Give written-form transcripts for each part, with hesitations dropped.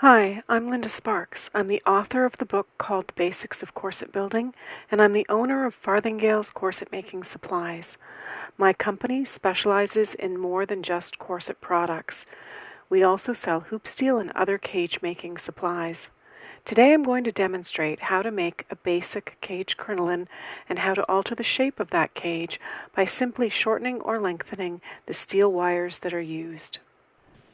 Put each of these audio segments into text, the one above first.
Hi, I'm Linda Sparks. I'm the author of the book called The Basics of Corset Building, and I'm the owner of Farthingale's Corset Making Supplies. My company specializes in more than just corset products. We also sell hoop steel and other cage making supplies. Today I'm going to demonstrate how to make a basic cage crinoline and how to alter the shape of that cage by simply shortening or lengthening the steel wires that are used.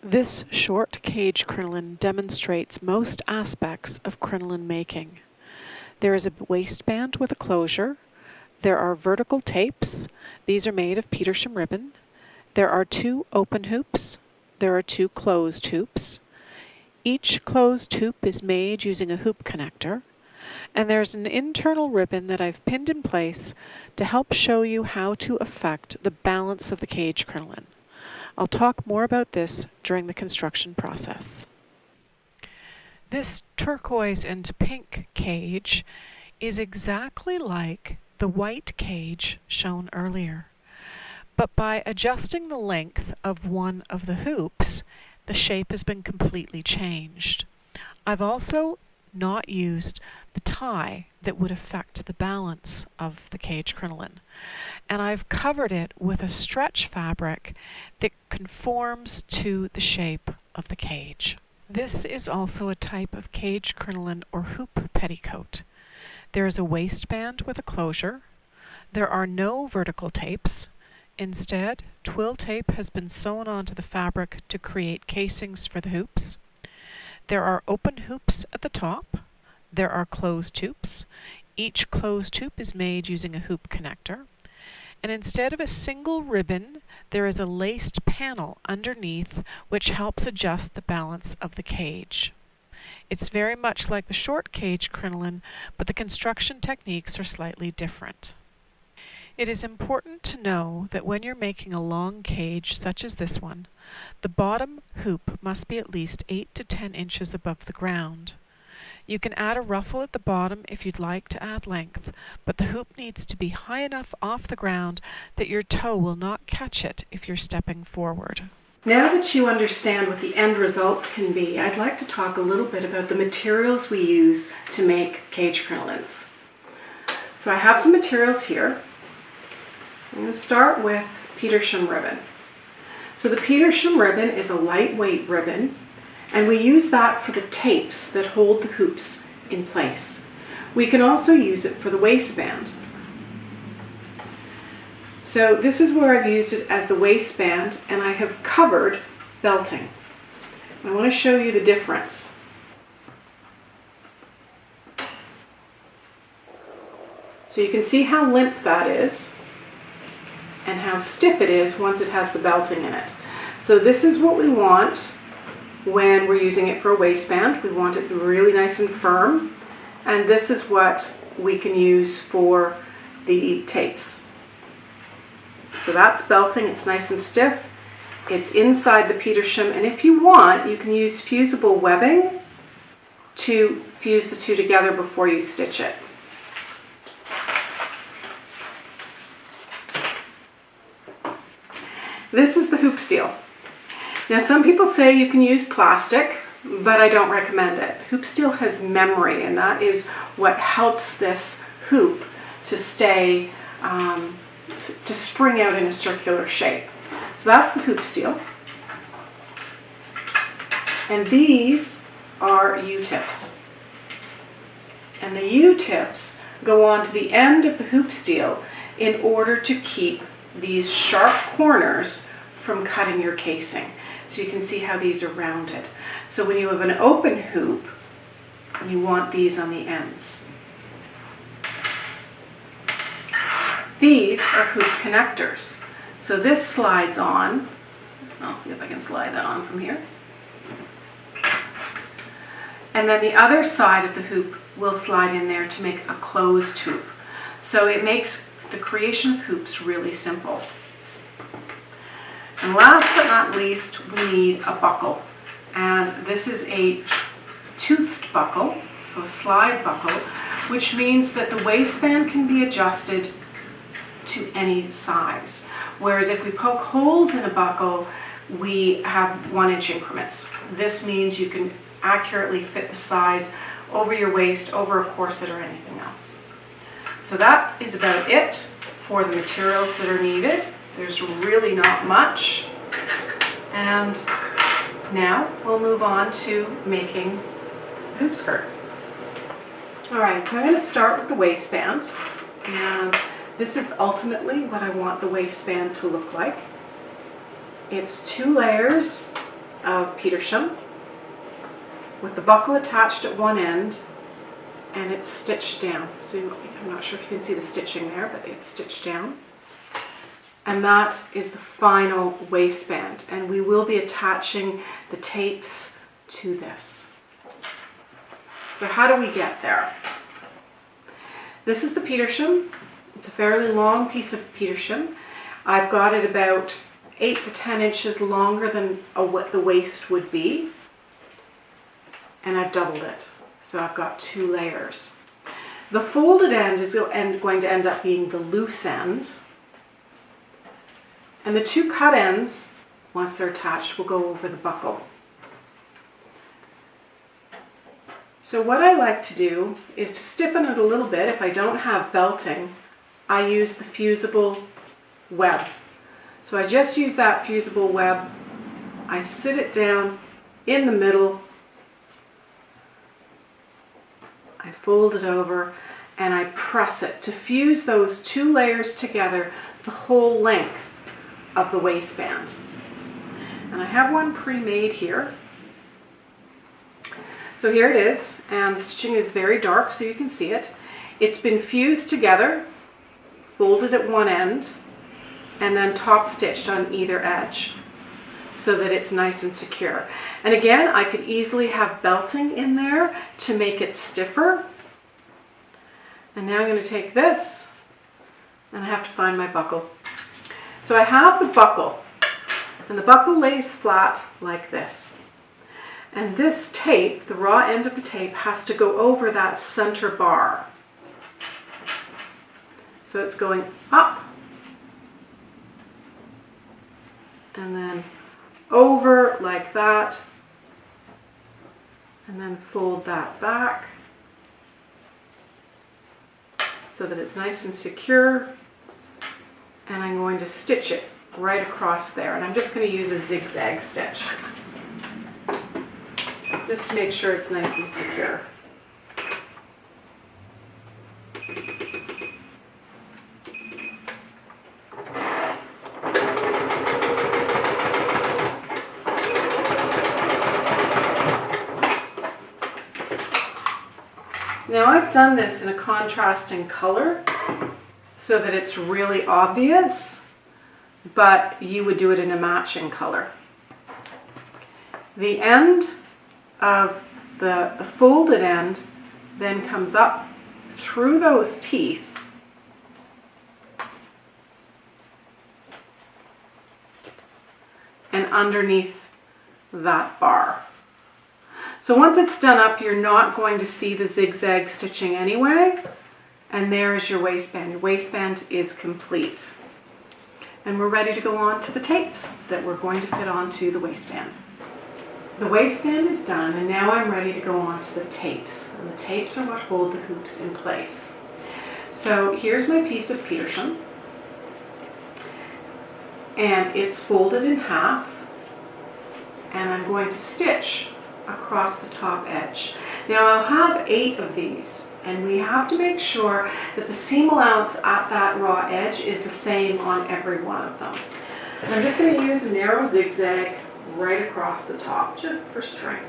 This short cage crinoline demonstrates most aspects of crinoline making. There is a waistband with a closure. There are vertical tapes. These are made of Petersham ribbon. There are 2 open hoops. There are 2 closed hoops. Each closed hoop is made using a hoop connector. And there's an internal ribbon that I've pinned in place to help show you how to affect the balance of the cage crinoline. I'll talk more about this during the construction process. This turquoise and pink cage is exactly like the white cage shown earlier. But by adjusting the length of one of the hoops, the shape has been completely changed. I've also not used the tie that would affect the balance of the cage crinoline. And I've covered it with a stretch fabric that conforms to the shape of the cage. This is also a type of cage crinoline or hoop petticoat. There is a waistband with a closure. There are no vertical tapes. Instead, twill tape has been sewn onto the fabric to create casings for the hoops. There are open hoops at the top. There are closed hoops. Each closed hoop is made using a hoop connector. And instead of a single ribbon, there is a laced panel underneath which helps adjust the balance of the cage. It's very much like the short cage crinoline, but the construction techniques are slightly different. It is important to know that when you're making a long cage such as this one, the bottom hoop must be at least 8 to 10 inches above the ground. You can add a ruffle at the bottom if you'd like to add length, but the hoop needs to be high enough off the ground that your toe will not catch it if you're stepping forward. Now that you understand what the end results can be, I'd like to talk a little bit about the materials we use to make cage crinolines. So I have some materials here. I'm going to start with Petersham ribbon. So the Petersham ribbon is a lightweight ribbon, and we use that for the tapes that hold the hoops in place. We can also use it for the waistband. So this is where I've used it as the waistband, and I have covered belting. I want to show you the difference. So you can see how limp that is and how stiff it is once it has the belting in it. So this is what we want when we're using it for a waistband. We want it really nice and firm, and this is what we can use for the tapes. So that's belting, it's nice and stiff. It's inside the Petersham, and if you want, you can use fusible webbing to fuse the two together before you stitch it. This is the hoop steel. Now some people say you can use plastic, but I don't recommend it. Hoop steel has memory, and that is what helps this hoop to stay, to spring out in a circular shape. So that's the hoop steel. And these are U-tips. And the U-tips go on to the end of the hoop steel in order to keep these sharp corners from cutting your casing. So you can see how these are rounded. So when you have an open hoop, you want these on the ends. These are hoop connectors. So this slides on. I'll see if I can slide that on from here. And then the other side of the hoop will slide in there to make a closed hoop. So it makes the creation of hoops really simple. And last but not least, we need a buckle. And this is a toothed buckle, so a slide buckle, which means that the waistband can be adjusted to any size. Whereas if we poke holes in a buckle, we have 1-inch increments. This means you can accurately fit the size over your waist, over a corset or anything else. So that is about it for the materials that are needed. There's really not much. And now we'll move on to making the hoop skirt. All right, so I'm going to start with the waistband, and this is ultimately what I want the waistband to look like. It's 2 layers of Petersham with the buckle attached at one end, and it's stitched down. So I'm not sure if you can see the stitching there, but it's stitched down. And that is the final waistband, and we will be attaching the tapes to this. So how do we get there? This is the Petersham. It's a fairly long piece of Petersham. I've got it about 8 to 10 inches longer than what the waist would be, and I've doubled it. So I've got 2 layers. The folded end is going to end up being the loose end. And the 2 cut ends, once they're attached, will go over the buckle. So what I like to do is to stiffen it a little bit. If I don't have belting, I use the fusible web. So I just use that fusible web. I sit it down in the middle. I fold it over and I press it to fuse those 2 layers together the whole length of the waistband. And I have one pre-made here. So here it is, and the stitching is very dark so you can see it. It's been fused together, folded at one end, and then top stitched on either edge so that it's nice and secure. And again, I could easily have belting in there to make it stiffer. And now I'm going to take this, and I have to find my buckle. So I have the buckle, and the buckle lays flat like this. And this tape, the raw end of the tape, has to go over that center bar. So it's going up, and then over like that, and then fold that back so that it's nice and secure. And I'm going to stitch it right across there, and I'm just going to use a zigzag stitch just to make sure it's nice and secure. Now I've done this in a contrasting color so that it's really obvious, but you would do it in a matching color. The end of the folded end then comes up through those teeth and underneath that bar. So once it's done up, you're not going to see the zigzag stitching anyway. And there is your waistband. Your waistband is complete. And we're ready to go on to the tapes that we're going to fit onto the waistband. The waistband is done, and now I'm ready to go on to the tapes. And the tapes are what hold the hoops in place. So here's my piece of Petersham. And it's folded in half. And I'm going to stitch across the top edge. Now I'll have 8 of these, and we have to make sure that the seam allowance at that raw edge is the same on every one of them. And I'm just going to use a narrow zigzag right across the top, just for strength.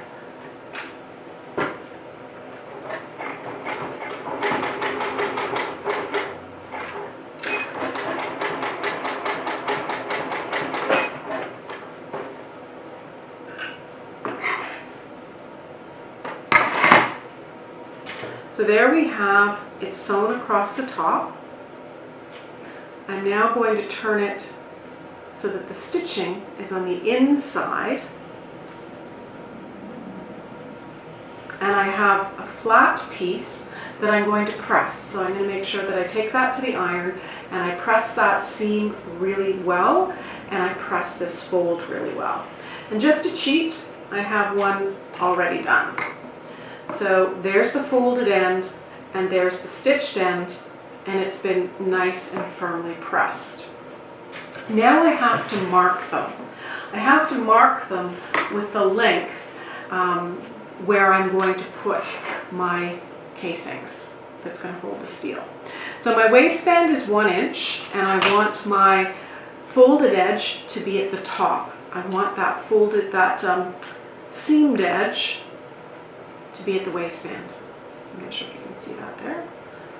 So there we have it sewn across the top. I'm now going to turn it so that the stitching is on the inside. And I have a flat piece that I'm going to press. So I'm going to make sure that I take that to the iron and I press that seam really well, and I press this fold really well. And just to cheat, I have one already done. So there's the folded end and there's the stitched end, and it's been nice and firmly pressed. Now I have to mark them. I have to mark them with the length where I'm going to put my casings that's going to hold the steel. So my waistband is 1 inch, and I want my folded edge to be at the top. I want that seamed edge to be at the waistband. So I'm not sure if you can see that there.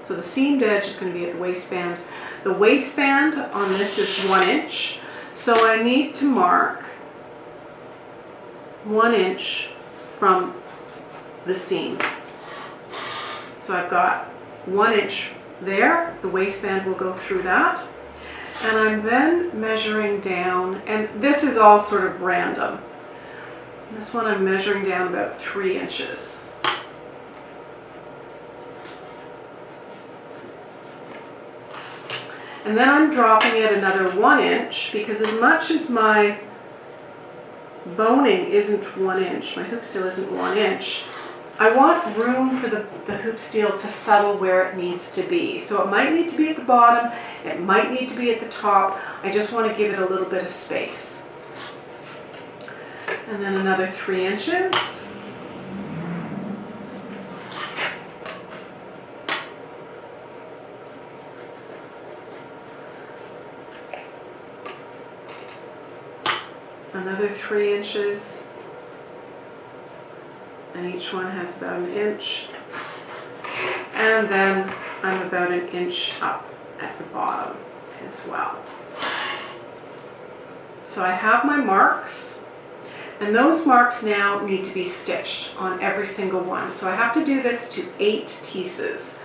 So the seamed edge is going to be at the waistband. The waistband on this is 1 inch, so I need to mark 1 inch from the seam. So I've got 1 inch there, the waistband will go through that. And I'm then measuring down, and this is all sort of random. This one I'm measuring down about 3 inches. And then I'm dropping it another 1 inch, because as much as my boning isn't 1 inch, my hoop steel isn't 1 inch, I want room for the hoop steel to settle where it needs to be. So it might need to be at the bottom, it might need to be at the top. I just want to give it a little bit of space. And then another 3 inches. Another 3 inches. And each one has about 1 inch. And then I'm about 1 inch up at the bottom as well. So I have my marks, and those marks now need to be stitched on every single one. So I have to do this to 8 pieces.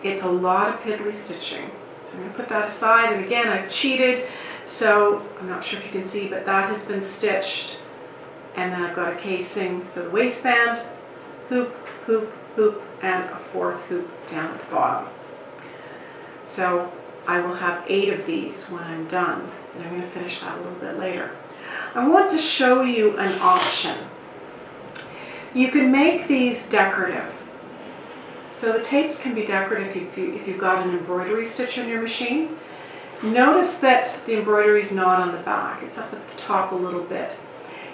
It's a lot of piddly stitching. So I'm going to put that aside, and again I've cheated, so I'm not sure if you can see, but that has been stitched. And then I've got a casing, so the waistband, hoop, hoop, hoop, and a 4th hoop down at the bottom. So I will have 8 of these when I'm done, and I'm going to finish that a little bit later. I want to show you an option. You can make these decorative. So the tapes can be decorative if you've got an embroidery stitch on your machine. Notice that the embroidery is not on the back, it's up at the top a little bit.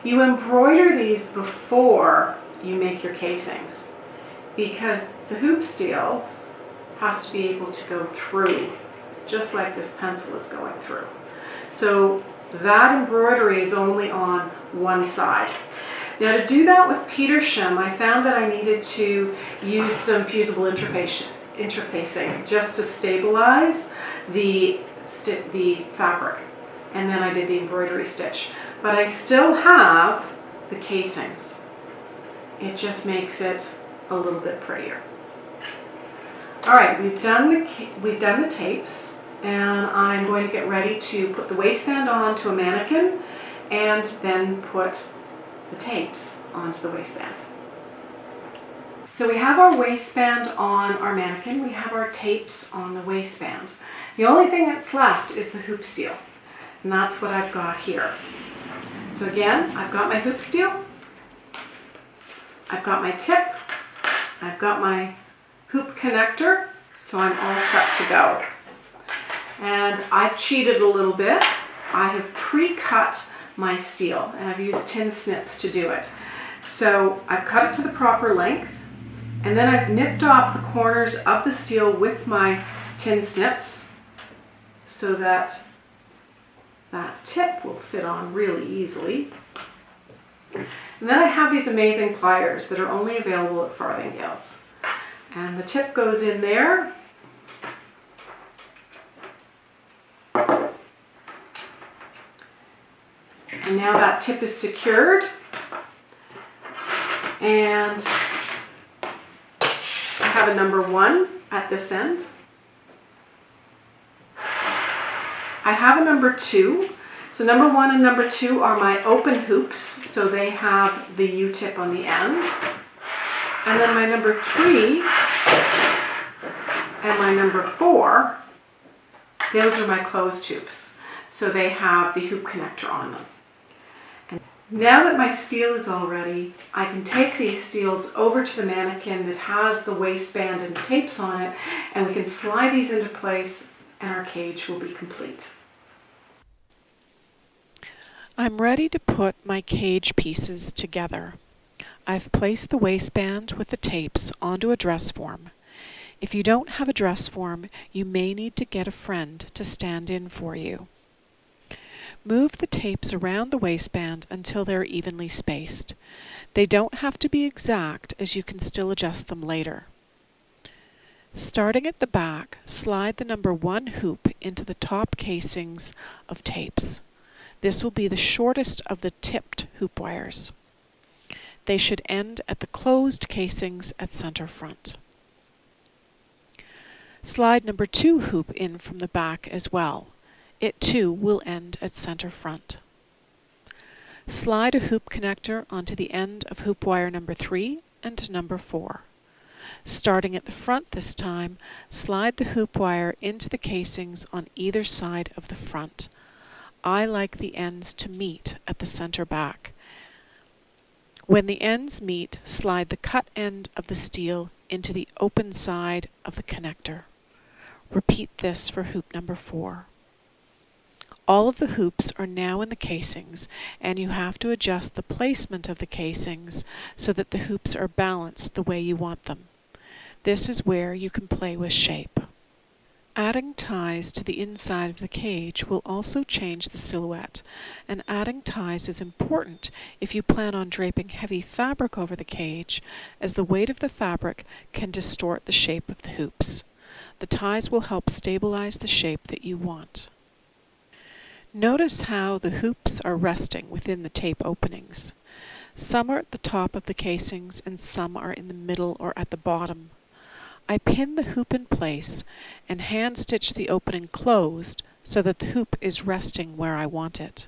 You embroider these before you make your casings, because the hoop steel has to be able to go through, just like this pencil is going through. So that embroidery is only on one side. Now to do that with Petersham, I found that I needed to use some fusible interfacing just to stabilize the fabric, and then I did the embroidery stitch. But I still have the casings. It just makes it a little bit prettier. All right, we've done the tapes, and I'm going to get ready to put the waistband onto a mannequin and then put the tapes onto the waistband. So we have our waistband on our mannequin, we have our tapes on the waistband. The only thing that's left is the hoop steel, and that's what I've got here. So again, I've got my hoop steel, I've got my tip, I've got my hoop connector, so I'm all set to go. And I've cheated a little bit. I have pre-cut my steel, and I've used tin snips to do it. So I've cut it to the proper length, and then I've nipped off the corners of the steel with my tin snips so that that tip will fit on really easily. And then I have these amazing pliers that are only available at Farthingales. And the tip goes in there. And now that tip is secured. And I have a number 1 at this end. I have a number 2. So number 1 and number 2 are my open hoops, so they have the U-tip on the end. And then my number 3 and my number 4, those are my closed hoops, so they have the hoop connector on them. Now that my steel is all ready, I can take these steels over to the mannequin that has the waistband and tapes on it, and we can slide these into place and our cage will be complete. I'm ready to put my cage pieces together. I've placed the waistband with the tapes onto a dress form. If you don't have a dress form, you may need to get a friend to stand in for you. Move the tapes around the waistband until they're evenly spaced. They don't have to be exact, as you can still adjust them later. Starting at the back, slide the number 1 hoop into the top casings of tapes. This will be the shortest of the tipped hoop wires. They should end at the closed casings at center front. Slide number 2 hoop in from the back as well. It too will end at center front. Slide a hoop connector onto the end of hoop wire number 3 and number 4. Starting at the front this time, slide the hoop wire into the casings on either side of the front. I like the ends to meet at the center back. When the ends meet, slide the cut end of the steel into the open side of the connector. Repeat this for hoop number 4. All of the hoops are now in the casings, and you have to adjust the placement of the casings so that the hoops are balanced the way you want them. This is where you can play with shape. Adding ties to the inside of the cage will also change the silhouette, and adding ties is important if you plan on draping heavy fabric over the cage, as the weight of the fabric can distort the shape of the hoops. The ties will help stabilize the shape that you want. Notice how the hoops are resting within the tape openings. Some are at the top of the casings and some are in the middle or at the bottom. I pin the hoop in place and hand stitch the opening closed so that the hoop is resting where I want it.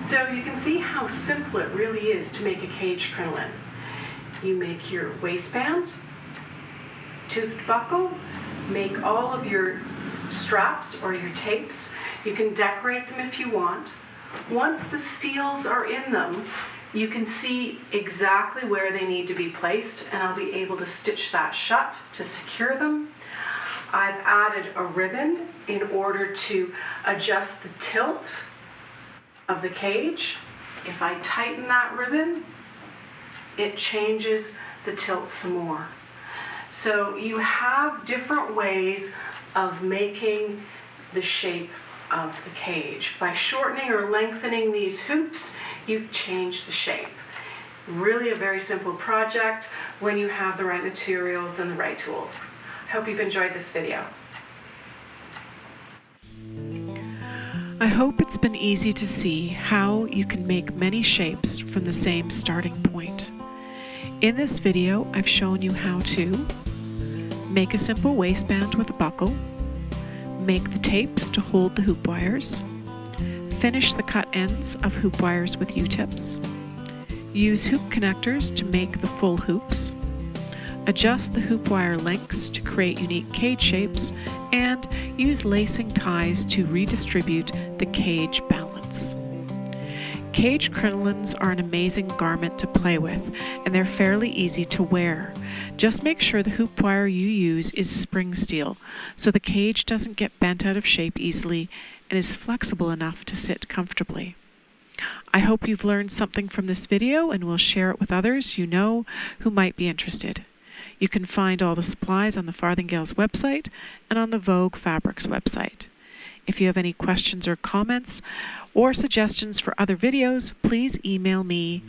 So you can see how simple it really is to make a cage crinoline. You make your waistbands, toothed buckle, make all of your straps or your tapes. You can decorate them if you want. Once the steels are in them, you can see exactly where they need to be placed, and I'll be able to stitch that shut to secure them. I've added a ribbon in order to adjust the tilt of the cage. If I tighten that ribbon, it changes the tilt some more. So you have different ways of making the shape of the cage. By shortening or lengthening these hoops, you change the shape. Really a very simple project when you have the right materials and the right tools. I hope you've enjoyed this video. I hope it's been easy to see how you can make many shapes from the same starting point. In this video, I've shown you how to make a simple waistband with a buckle, make the tapes to hold the hoop wires, finish the cut ends of hoop wires with U-tips, use hoop connectors to make the full hoops, adjust the hoop wire lengths to create unique cage shapes, and use lacing ties to redistribute the cage balance. Cage crinolines are an amazing garment to play with, and they're fairly easy to wear. Just make sure the hoop wire you use is spring steel, so the cage doesn't get bent out of shape easily and is flexible enough to sit comfortably. I hope you've learned something from this video and will share it with others you know who might be interested. You can find all the supplies on the Farthingales website and on the Vogue Fabrics website. If you have any questions or comments or suggestions for other videos, please email me